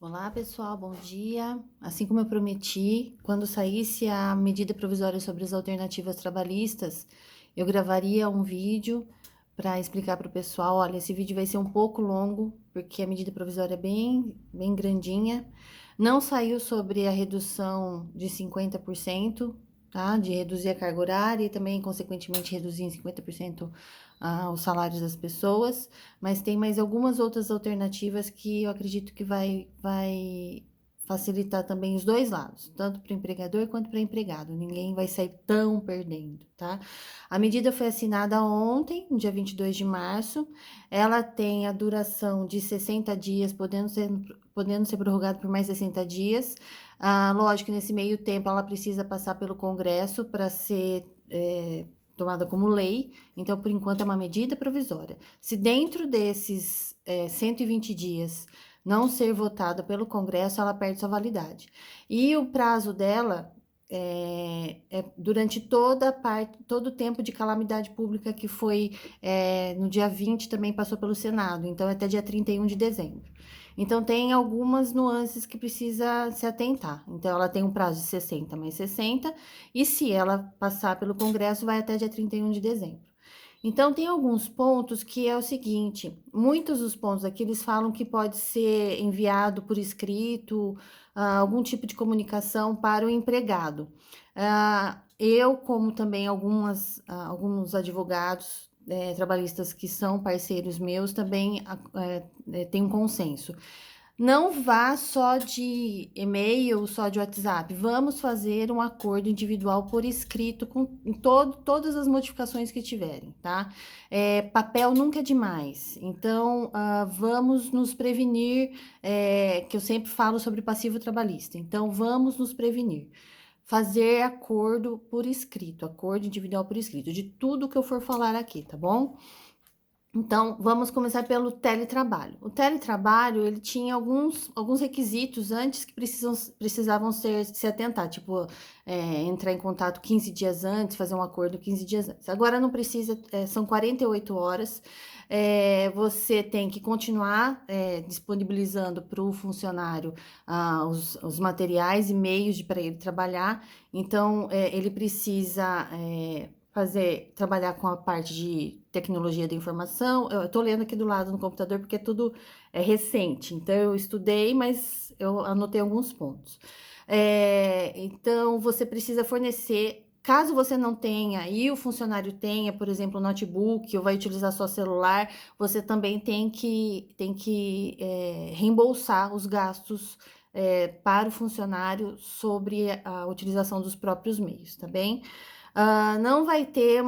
Olá, pessoal, bom dia. Assim como eu prometi, quando saísse a medida provisória sobre as alternativas trabalhistas, eu gravaria um vídeo para explicar para o pessoal, olha, esse vídeo vai ser um pouco longo, porque a medida provisória é bem grandinha. Não saiu sobre a redução de 50%, tá? De reduzir a carga horária e também, consequentemente, reduzir em 50% os salários das pessoas, mas tem mais algumas outras alternativas que eu acredito que vai facilitar também os dois lados, tanto para o empregador quanto para o empregado. Ninguém vai sair tão perdendo, tá? A medida foi assinada ontem, no dia 22 de março. Ela tem a duração de 60 dias, podendo ser prorrogada por mais 60 dias. Lógico que nesse meio tempo ela precisa passar pelo Congresso para ser tomada como lei, então por enquanto é uma medida provisória. Se dentro desses 120 dias não ser votada pelo Congresso, ela perde sua validade. E o prazo dela é durante todo o tempo de calamidade pública que foi no dia 20, também passou pelo Senado, então até dia 31 de dezembro. Então, tem algumas nuances que precisa se atentar. Então, ela tem um prazo de 60 mais 60, e se ela passar pelo Congresso, vai até dia 31 de dezembro. Então, tem alguns pontos que é o seguinte: muitos dos pontos aqui eles falam que pode ser enviado por escrito, algum tipo de comunicação para o empregado. Eu, como também alguns advogados trabalhistas que são parceiros meus, também tem um consenso. Não vá só de e-mail, só de WhatsApp. Vamos fazer um acordo individual por escrito com todas as modificações que tiverem, tá? Papel nunca é demais. Então, vamos nos prevenir, que eu sempre falo sobre passivo trabalhista. Então, vamos nos prevenir. Fazer acordo por escrito, acordo individual por escrito, de tudo que eu for falar aqui, tá bom? Então, vamos começar pelo teletrabalho. O teletrabalho, ele tinha alguns requisitos antes que precisavam se atentar, tipo, entrar em contato 15 dias antes, fazer um acordo 15 dias antes. Agora não precisa, são 48 horas. Você tem que continuar disponibilizando para o funcionário os materiais e meios para ele trabalhar. Então, ele precisa trabalhar com a parte de tecnologia da informação. Eu estou lendo aqui do lado no computador porque tudo é recente, então eu estudei, mas eu anotei alguns pontos. Então, você precisa fornecer. Caso você não tenha e o funcionário tenha, por exemplo, notebook ou vai utilizar só celular, você também tem que reembolsar os gastos para o funcionário sobre a utilização dos próprios meios, tá bem? Não vai ter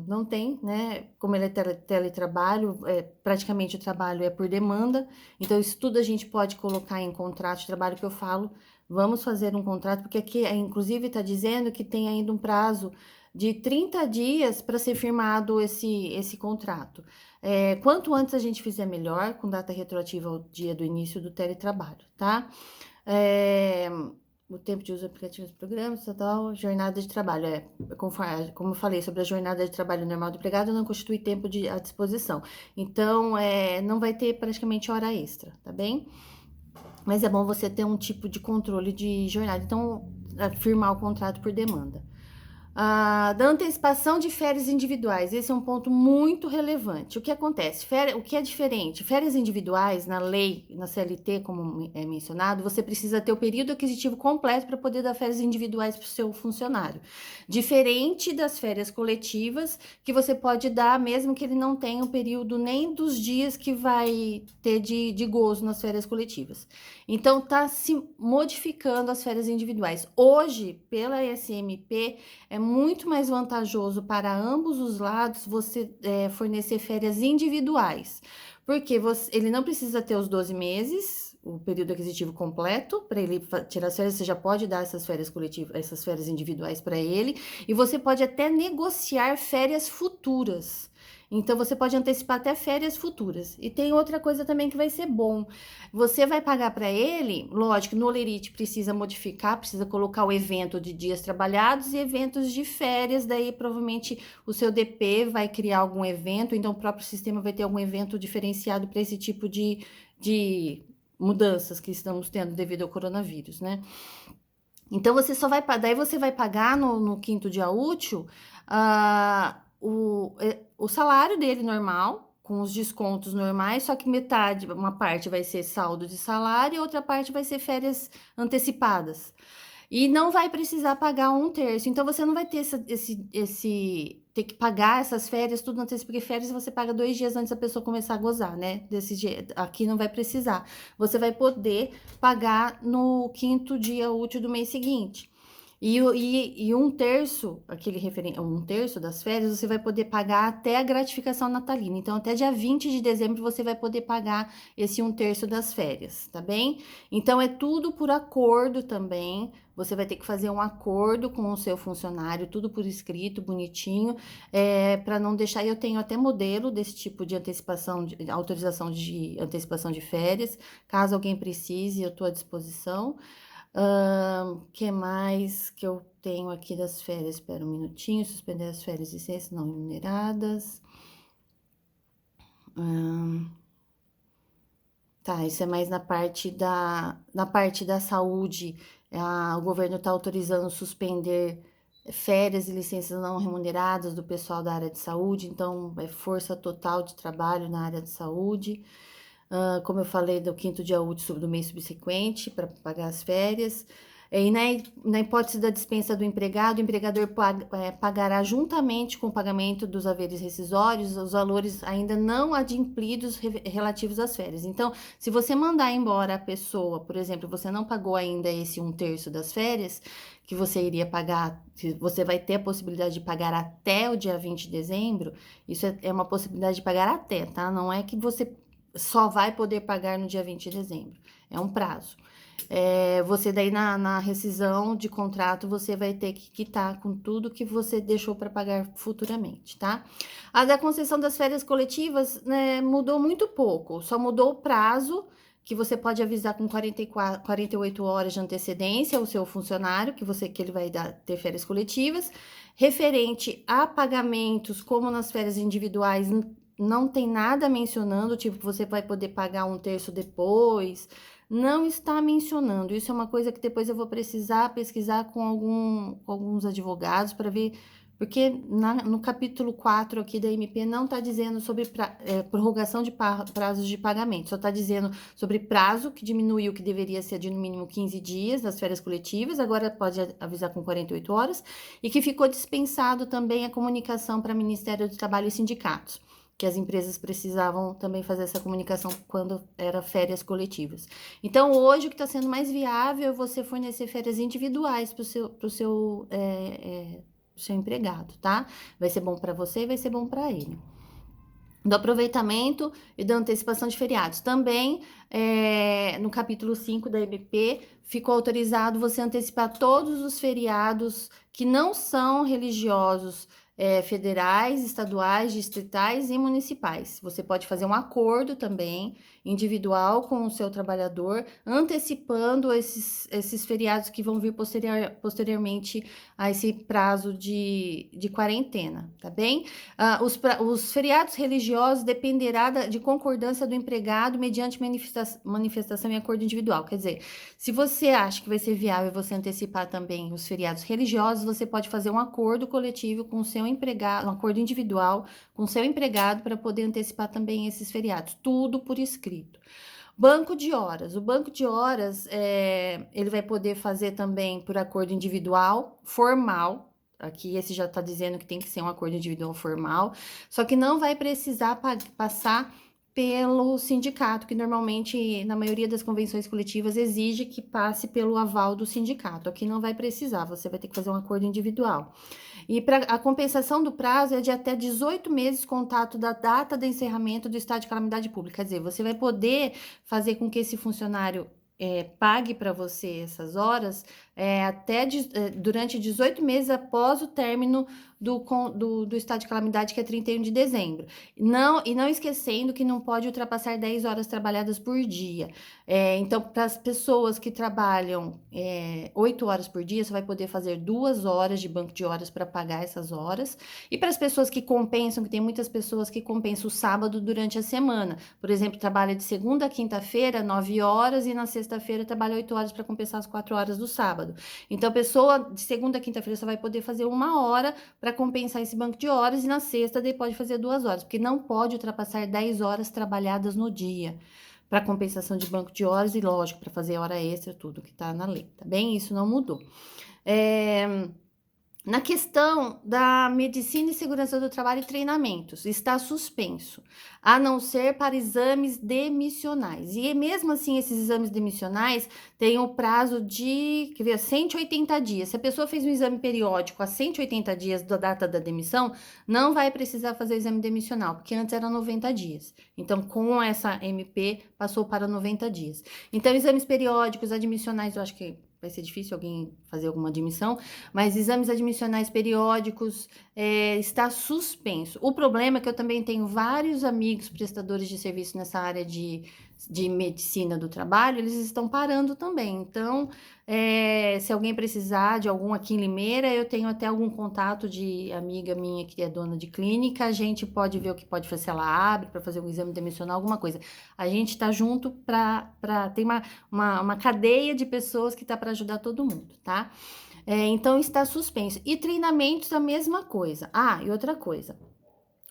não tem, né? Como ele é teletrabalho, praticamente o trabalho é por demanda, então isso tudo a gente pode colocar em contrato de trabalho que eu falo. Vamos fazer um contrato, porque aqui, inclusive, está dizendo que tem ainda um prazo de 30 dias para ser firmado esse contrato. Quanto antes a gente fizer melhor, com data retroativa ao dia do início do teletrabalho, tá? É, o tempo de uso aplicativo dos programas, tal, jornada de trabalho. Como eu falei, sobre a jornada de trabalho normal do empregado, não constitui tempo à disposição. Então, não vai ter praticamente hora extra, tá bem? Mas é bom você ter um tipo de controle de jornada. Então, firmar o contrato por demanda. Da antecipação de férias individuais, esse é um ponto muito relevante. O que acontece? O que é diferente? Férias individuais, na lei, na CLT, como é mencionado, você precisa ter o período aquisitivo completo para poder dar férias individuais para o seu funcionário. Diferente das férias coletivas, que você pode dar, mesmo que ele não tenha o período nem dos dias que vai ter de gozo nas férias coletivas. Então, está se modificando as férias individuais. Hoje, pela SMP, é muito mais vantajoso para ambos os lados você fornecer férias individuais, porque ele não precisa ter os 12 meses, o período aquisitivo completo, para ele tirar as férias. Você já pode dar essas férias coletivas, essas férias individuais para ele, e você pode até negociar férias futuras. Então, você pode antecipar até férias futuras. E tem outra coisa também que vai ser bom. Você vai pagar para ele, lógico, no Olerite precisa modificar, precisa colocar o evento de dias trabalhados e eventos de férias, daí provavelmente o seu DP vai criar algum evento, então o próprio sistema vai ter algum evento diferenciado para esse tipo de mudanças que estamos tendo devido ao coronavírus, né? Então, você só vai, daí você vai pagar no quinto dia útil o salário dele normal, com os descontos normais, só que metade, uma parte vai ser saldo de salário e outra parte vai ser férias antecipadas. E não vai precisar pagar um terço. Então, você não vai ter ter que pagar essas férias tudo antes, porque férias você paga 2 dias antes da pessoa começar a gozar, né? Desse jeito, aqui não vai precisar. Você vai poder pagar no quinto dia útil do mês seguinte. E um terço, um terço das férias, você vai poder pagar até a gratificação natalina. Então, até dia 20 de dezembro, você vai poder pagar esse um terço das férias, tá bem? Então, é tudo por acordo também. Você vai ter que fazer um acordo com o seu funcionário, tudo por escrito, bonitinho, para não deixar. Eu tenho até modelo desse tipo de antecipação, autorização de antecipação de férias. Caso alguém precise, eu estou à disposição. Que mais que eu tenho aqui das férias? Espera um minutinho, suspender as férias e licenças não remuneradas. Tá, isso é mais na parte da saúde. O governo está autorizando suspender férias e licenças não remuneradas do pessoal da área de saúde, então é força total de trabalho na área de saúde. Como eu falei, do quinto dia útil do mês subsequente para pagar as férias. E na hipótese da dispensa do empregado, o empregador pagará juntamente com o pagamento dos haveres rescisórios os valores ainda não adimplidos relativos às férias. Então, se você mandar embora a pessoa, por exemplo, você não pagou ainda esse um terço das férias, que você iria pagar, você vai ter a possibilidade de pagar até o dia 20 de dezembro, isso é uma possibilidade de pagar até, tá? Não é que você só vai poder pagar no dia 20 de dezembro. É um prazo. Você daí na rescisão de contrato, você vai ter que quitar com tudo que você deixou para pagar futuramente, tá? A da concessão das férias coletivas, né, mudou muito pouco. Só mudou o prazo, que você pode avisar com 48 horas de antecedência o seu funcionário, que ele vai ter férias coletivas. Referente a pagamentos, como nas férias individuais, não tem nada mencionando, tipo, você vai poder pagar um terço depois. Não está mencionando. Isso é uma coisa que depois eu vou precisar pesquisar com alguns advogados para ver, porque no capítulo 4 aqui da MP não está dizendo sobre prorrogação de prazos de pagamento, só está dizendo sobre prazo, que diminuiu, que deveria ser de no mínimo 15 dias nas férias coletivas, agora pode avisar com 48 horas, e que ficou dispensado também a comunicação para o Ministério do Trabalho e sindicatos, que as empresas precisavam também fazer essa comunicação quando era férias coletivas. Então, hoje, o que está sendo mais viável é você fornecer férias individuais para o seu empregado, tá? Vai ser bom para você e vai ser bom para ele. Do aproveitamento e da antecipação de feriados. Também, no capítulo 5 da MP, ficou autorizado você antecipar todos os feriados que não são religiosos, federais, estaduais, distritais e municipais. Você pode fazer um acordo também, individual, com o seu trabalhador, antecipando esses feriados que vão vir posteriormente a esse prazo de quarentena, tá bem? Os feriados religiosos dependerá de concordância do empregado mediante manifestação em acordo individual. Quer dizer, se você acha que vai ser viável você antecipar também os feriados religiosos, você pode fazer um acordo coletivo com o seu empregado, um acordo individual com o seu empregado para poder antecipar também esses feriados, tudo por escrito. Banco de horas. O banco de horas, ele vai poder fazer também por acordo individual, formal. Aqui esse já está dizendo que tem que ser um acordo individual formal, só que não vai precisar passar pelo sindicato, que normalmente, na maioria das convenções coletivas, exige que passe pelo aval do sindicato. Aqui não vai precisar, você vai ter que fazer um acordo individual. E a compensação do prazo é de até 18 meses contato da data de encerramento do estado de calamidade pública. Quer dizer, você vai poder fazer com que esse funcionário pague para você essas horas durante 18 meses após o término do estado de calamidade, que é 31 de dezembro. Não esquecendo que não pode ultrapassar 10 horas trabalhadas por dia. Então, para as pessoas que trabalham 8 horas por dia, você vai poder fazer 2 horas de banco de horas para pagar essas horas. E para as pessoas que compensam, que tem muitas pessoas que compensam o sábado durante a semana. Por exemplo, trabalha de segunda a quinta-feira, 9 horas, e na sexta-feira trabalha 8 horas para compensar as 4 horas do sábado. Então, a pessoa de segunda a quinta-feira só vai poder fazer 1 hora para compensar esse banco de horas, e na sexta daí pode fazer 2 horas, porque não pode ultrapassar 10 horas trabalhadas no dia para compensação de banco de horas, e lógico, para fazer hora extra, tudo que está na lei, tá bem? Isso não mudou. Na questão da medicina e segurança do trabalho e treinamentos, está suspenso, a não ser para exames demissionais. E mesmo assim, esses exames demissionais têm o prazo de, 180 dias. Se a pessoa fez um exame periódico a 180 dias da data da demissão, não vai precisar fazer o exame demissional, porque antes era 90 dias. Então, com essa MP, passou para 90 dias. Então, exames periódicos, admissionais, eu acho que vai ser difícil alguém fazer alguma admissão, mas exames admissionais periódicos está suspenso. O problema é que eu também tenho vários amigos prestadores de serviço nessa área de medicina do trabalho, eles estão parando também. Então, se alguém precisar de algum aqui em Limeira, eu tenho até algum contato de amiga minha que é dona de clínica, a gente pode ver o que pode fazer, se ela abre para fazer um exame demissional, alguma coisa. A gente está junto para ter uma cadeia de pessoas que está para ajudar todo mundo, tá? Então, está suspenso. E treinamentos, a mesma coisa. Ah, e outra coisa.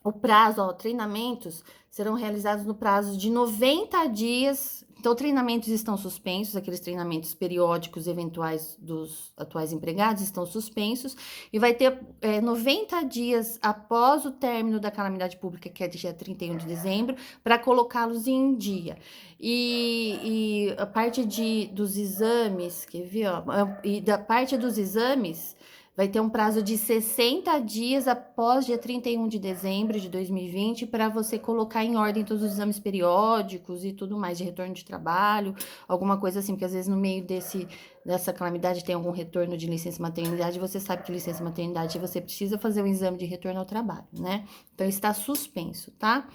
O prazo, treinamentos serão realizados no prazo de 90 dias. Então, treinamentos estão suspensos, aqueles treinamentos periódicos eventuais dos atuais empregados estão suspensos, e vai ter 90 dias após o término da calamidade pública, que é dia 31 de dezembro, para colocá-los em dia. E a parte dos exames, quer ver, ó, e da parte dos exames, vai ter um prazo de 60 dias após dia 31 de dezembro de 2020 para você colocar em ordem todos os exames periódicos e tudo mais, de retorno de trabalho, alguma coisa assim, porque às vezes no meio dessa calamidade tem algum retorno de licença maternidade, você sabe que licença maternidade você precisa fazer um exame de retorno ao trabalho, né? Então está suspenso, tá?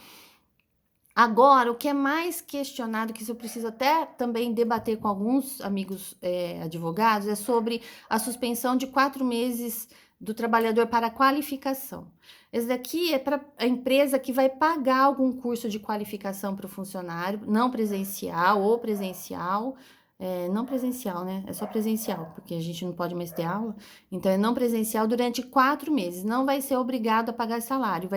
Agora, o que é mais questionado, que isso eu preciso até também debater com alguns amigos advogados, é sobre a suspensão de 4 meses do trabalhador para qualificação. Esse daqui é para a empresa que vai pagar algum curso de qualificação para o funcionário, não presencial ou presencial. Não presencial, né? É só presencial, porque a gente não pode mais ter aula. Então, é não presencial durante 4 meses. Não vai ser obrigado a pagar salário.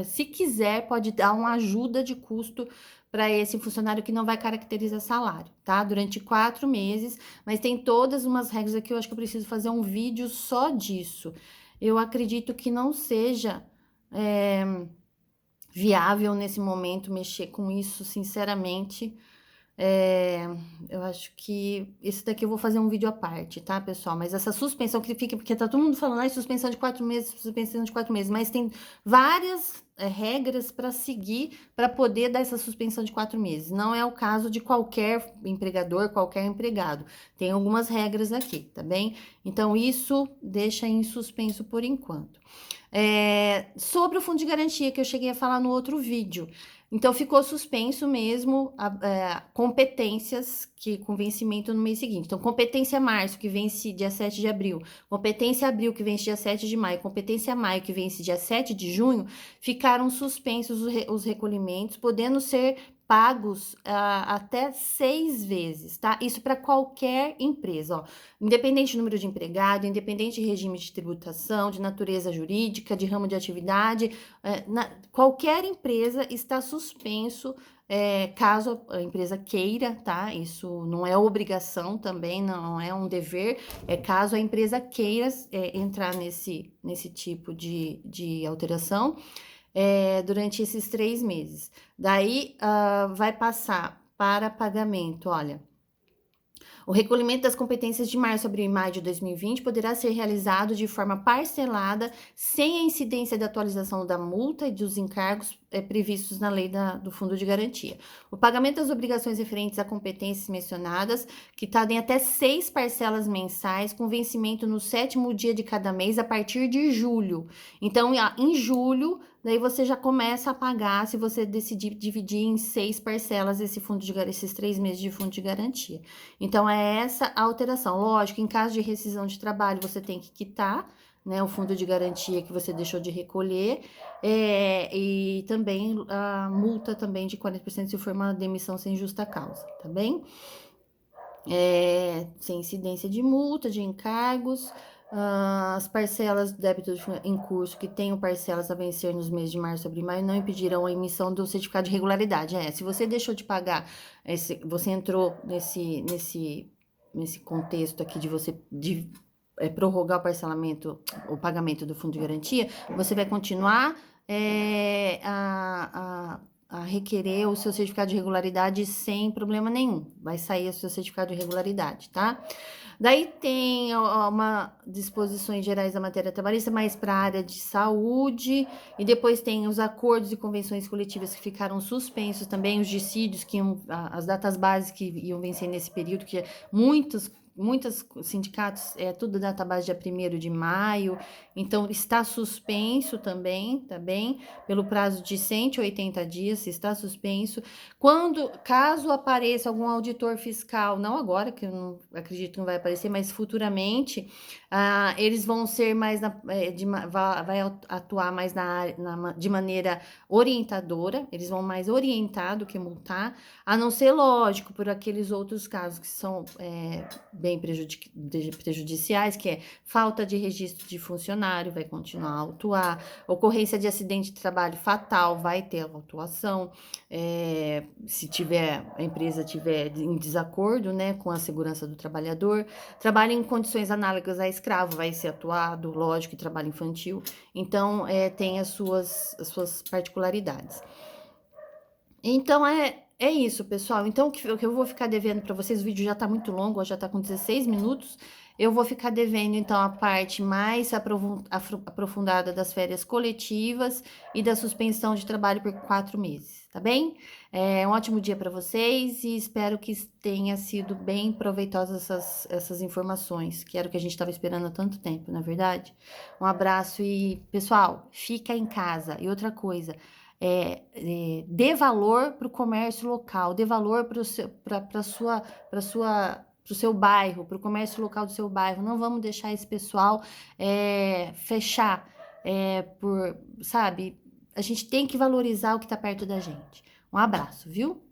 Se quiser, pode dar uma ajuda de custo para esse funcionário que não vai caracterizar salário, tá? Durante 4 meses. Mas tem todas umas regras aqui. Eu acho que eu preciso fazer um vídeo só disso. Eu acredito que não seja viável nesse momento mexer com isso, sinceramente. Eu acho que esse daqui eu vou fazer um vídeo à parte, tá, pessoal? Mas essa suspensão que fica, porque tá todo mundo falando, suspensão de 4 meses, suspensão de 4 meses, mas tem várias regras para seguir para poder dar essa suspensão de 4 meses. Não é o caso de qualquer empregador, qualquer empregado. Tem algumas regras aqui, tá bem? Então, isso deixa em suspenso por enquanto. Sobre o fundo de garantia, que eu cheguei a falar no outro vídeo. Então, ficou suspenso mesmo competências com vencimento no mês seguinte. Então, competência março, que vence dia 7 de abril. Competência abril, que vence dia 7 de maio. Competência maio, que vence dia 7 de junho. Ficaram suspensos os recolhimentos, podendo ser pagos até 6 vezes, tá? Isso para qualquer empresa, ó. Independente do número de empregado, independente de regime de tributação, de natureza jurídica, de ramo de atividade, qualquer empresa está suspenso, caso a empresa queira, tá? Isso não é obrigação também, não é um dever, caso a empresa queira entrar nesse tipo de alteração, durante esses 3 meses. Daí, vai passar para pagamento, olha, O recolhimento das competências de março, abril e maio de 2020 poderá ser realizado de forma parcelada, sem a incidência da atualização da multa e dos encargos previstos na lei do Fundo de Garantia. O pagamento das obrigações referentes a competências mencionadas, quitado em até 6 parcelas mensais, com vencimento no 7º dia de cada mês, a partir de julho. Então, em julho, daí você já começa a pagar, se você decidir dividir em 6 parcelas esses 3 meses de fundo de garantia. Então, é essa a alteração. Lógico, em caso de rescisão de trabalho, você tem que quitar, né, o fundo de garantia que você deixou de recolher, e também a multa também de 40% se for uma demissão sem justa causa, tá bem? Sem incidência de multa, de encargos, as parcelas de débito em curso que tenham parcelas a vencer nos meses de março, abril e maio não impedirão a emissão do certificado de regularidade. Se você deixou de pagar, você entrou nesse contexto aqui de você prorrogar o pagamento do fundo de garantia, você vai continuar a requerer o seu certificado de regularidade sem problema nenhum. Vai sair o seu certificado de regularidade, tá? Daí tem uma disposições gerais da matéria trabalhista, mais para a área de saúde, e depois tem os acordos e convenções coletivas que ficaram suspensos também, os dissídios, as datas bases que iam vencer nesse período, que muitos sindicatos, tudo data base dia 1º de maio, então está suspenso também, tá bem? Pelo prazo de 180 dias, está suspenso. Caso apareça algum auditor fiscal, não agora, que eu não acredito que não vai aparecer, mas futuramente, eles vão ser mais, vai atuar mais de maneira orientadora, eles vão mais orientar do que multar, a não ser, lógico, por aqueles outros casos que são bem prejudiciais, que é falta de registro de funcionário, vai continuar a autuar, ocorrência de acidente de trabalho fatal, vai ter autuação, se a empresa tiver em desacordo, né, com a segurança do trabalhador, trabalho em condições análogas a escravo, vai ser atuado, lógico, e trabalho infantil, então tem as suas particularidades. Então, é isso, pessoal. Então, o que eu vou ficar devendo para vocês, o vídeo já tá muito longo, já tá com 16 minutos. Eu vou ficar devendo, então, a parte mais aprofundada das férias coletivas e da suspensão de trabalho por 4 meses, tá bem? Um ótimo dia para vocês e espero que tenha sido bem proveitosas essas informações, que era o que a gente estava esperando há tanto tempo, não é verdade? Um abraço e, pessoal, fica em casa. E outra coisa, dê valor para o comércio local, dê valor para o seu bairro, para o comércio local do seu bairro. Não vamos deixar esse pessoal fechar, sabe? A gente tem que valorizar o que está perto da gente. Um abraço, viu?